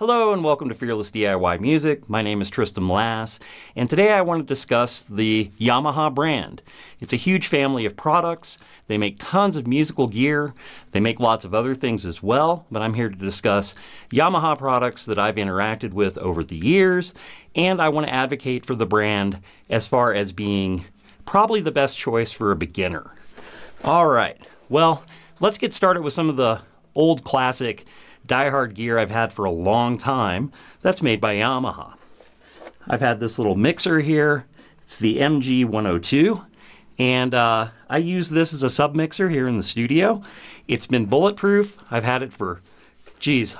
Hello and welcome to Fearless DIY Music. My name is Tristan Lass, and today I want to discuss the Yamaha brand. It's a huge family of products. They make tons of musical gear. They make lots of other things as well, but I'm here to discuss Yamaha products that I've interacted with over the years, and I want to advocate for the brand as far as being probably the best choice for a beginner. All right, well, let's get started with some of the old classic diehard gear I've had for a long time that's made by Yamaha. I've had this little mixer here. It's the MG12, and I use this as a sub-mixer here in the studio. It's been bulletproof. I've had it for,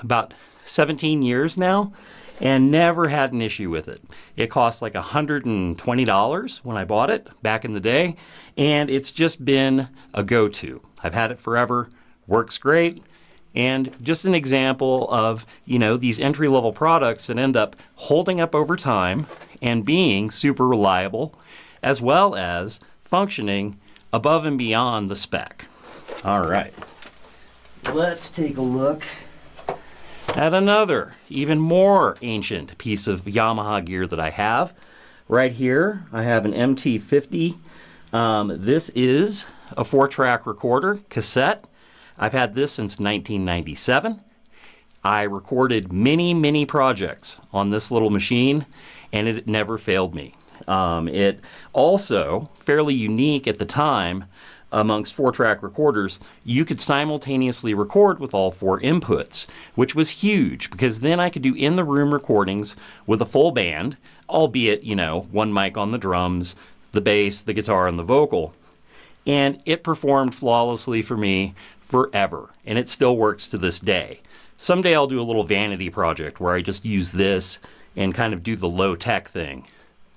about 17 years now, and never had an issue with it. It cost like $120 when I bought it back in the day, and it's just been a go-to. I've had it forever, works great. And just an example of, these entry-level products that end up holding up over time and being super reliable, as well as functioning above and beyond the spec. All right, let's take a look at another, even more ancient piece of Yamaha gear that I have. Right here, I have an MT50. This is a 4-track recorder, cassette. I've had this since 1997. I recorded many projects on this little machine, and it never failed me. It also, fairly unique at the time, amongst 4-track recorders, you could simultaneously record with all 4 inputs, which was huge because then I could do in-the-room recordings with a full band, albeit, one mic on the drums, the bass, the guitar, and the vocal. And it performed flawlessly for me forever, and it still works to this day. Someday I'll do a little vanity project where I just use this and kind of do the low-tech thing.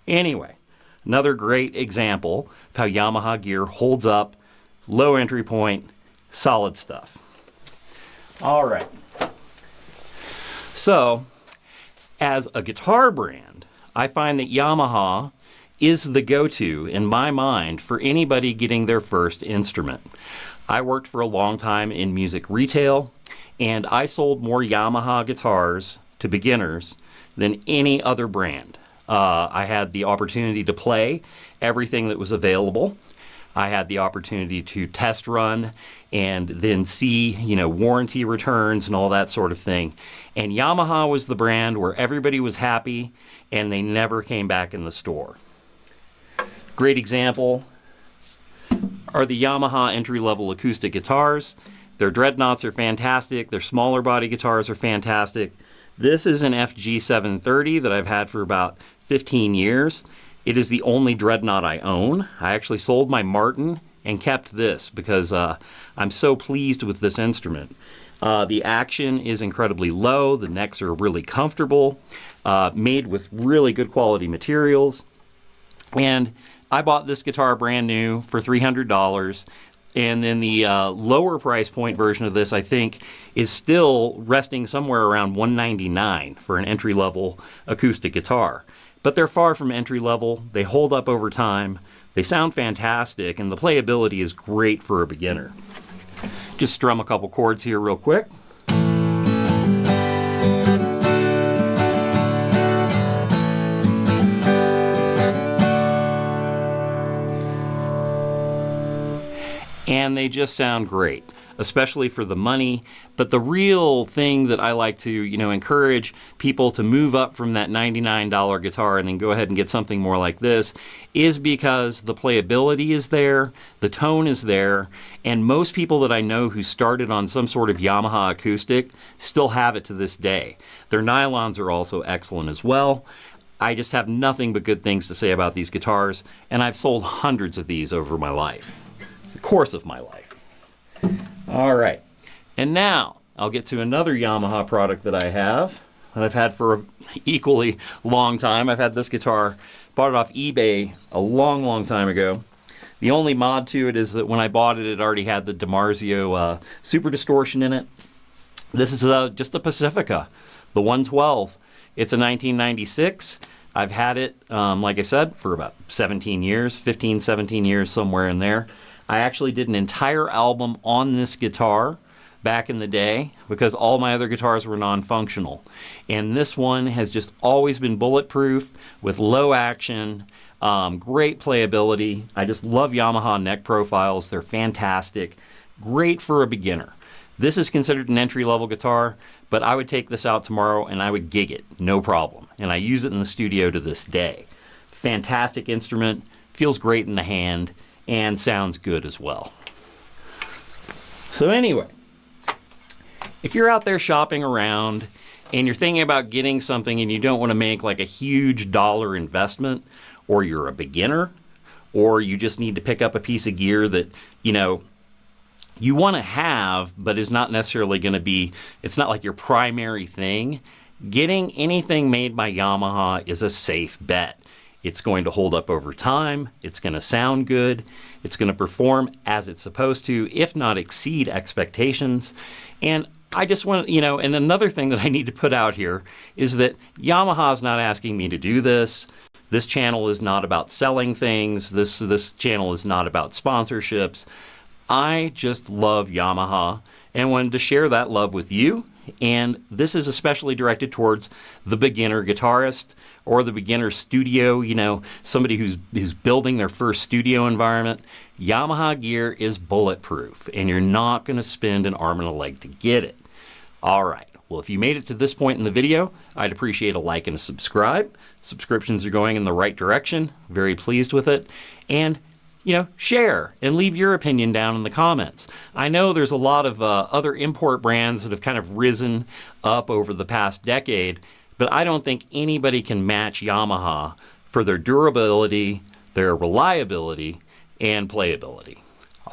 Anyway, another great example of how Yamaha gear holds up, low entry point, solid stuff. All right. So, as a guitar brand, I find that Yamaha is the go-to, in my mind, for anybody getting their first instrument. I worked for a long time in music retail, and I sold more Yamaha guitars to beginners than any other brand. I had the opportunity to play everything that was available. I had the opportunity to test run and then see, warranty returns and all that sort of thing. And Yamaha was the brand where everybody was happy and they never came back in the store. Great example are the Yamaha entry-level acoustic guitars. Their dreadnoughts are fantastic. Their smaller body guitars are fantastic. This is an FG730 that I've had for about 15 years. It is the only dreadnought I own. I actually sold my Martin and kept this because I'm so pleased with this instrument. The action is incredibly low. The necks are really comfortable, made with really good quality materials. And I bought this guitar brand new for $300, and then the lower price point version of this, I think, is still resting somewhere around $199 for an entry-level acoustic guitar. But they're far from entry-level. They hold up over time. They sound fantastic, and the playability is great for a beginner. Just strum a couple chords here real quick. And they just sound great, especially for the money. But the real thing that I like to, encourage people to move up from that $99 guitar and then go ahead and get something more like this is because the playability is there, the tone is there, and most people that I know who started on some sort of Yamaha acoustic still have it to this day. Their nylons are also excellent as well. I just have nothing but good things to say about these guitars, and I've sold hundreds of these over my life. Course of my life. All right, and now I'll get to another Yamaha product that I have that I've had for an equally long time. I've had this guitar, bought it off eBay a long time ago. The only mod to it is that when I bought it, it already had the DiMarzio Super Distortion in it. This is just a Pacifica, the 112. It's a 1996. I've had it, like I said, for about 17 years, 17 years, somewhere in there. I actually did an entire album on this guitar back in the day because all my other guitars were non-functional. And this one has just always been bulletproof with low action, great playability. I just love Yamaha neck profiles. They're fantastic. Great for a beginner. This is considered an entry-level guitar, but I would take this out tomorrow and I would gig it, no problem. And I use it in the studio to this day. Fantastic instrument, feels great in the hand, and sounds good as well. So anyway, if you're out there shopping around and you're thinking about getting something and you don't want to make like a huge dollar investment, or you're a beginner, or you just need to pick up a piece of gear that, you know, you want to have, but is not necessarily going to be, it's not like your primary thing, getting anything made by Yamaha is a safe bet. It's going to hold up over time, it's going to sound good, it's going to perform as it's supposed to, if not exceed expectations. And I just want, you know, and another thing that I need to put out here is that Yamaha's not asking me to do this. This channel is not about selling things. This channel is not about sponsorships. I just love Yamaha and wanted to share that love with you. And this is especially directed towards the beginner guitarist or the beginner studio, you know, somebody who's building their first studio environment. Yamaha gear is bulletproof and you're not going to spend an arm and a leg to get it. All right. Well, if you made it to this point in the video, I'd appreciate a like and a subscribe. Subscriptions are going in the right direction. Very pleased with it. And you know, share and leave your opinion down in the comments. I know there's a lot of other import brands that have kind of risen up over the past decade, but I don't think anybody can match Yamaha for their durability, their reliability, and playability.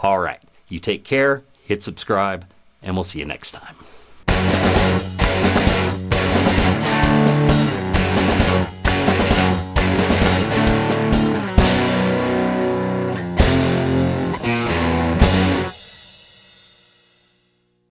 All right, you take care, hit subscribe, and we'll see you next time.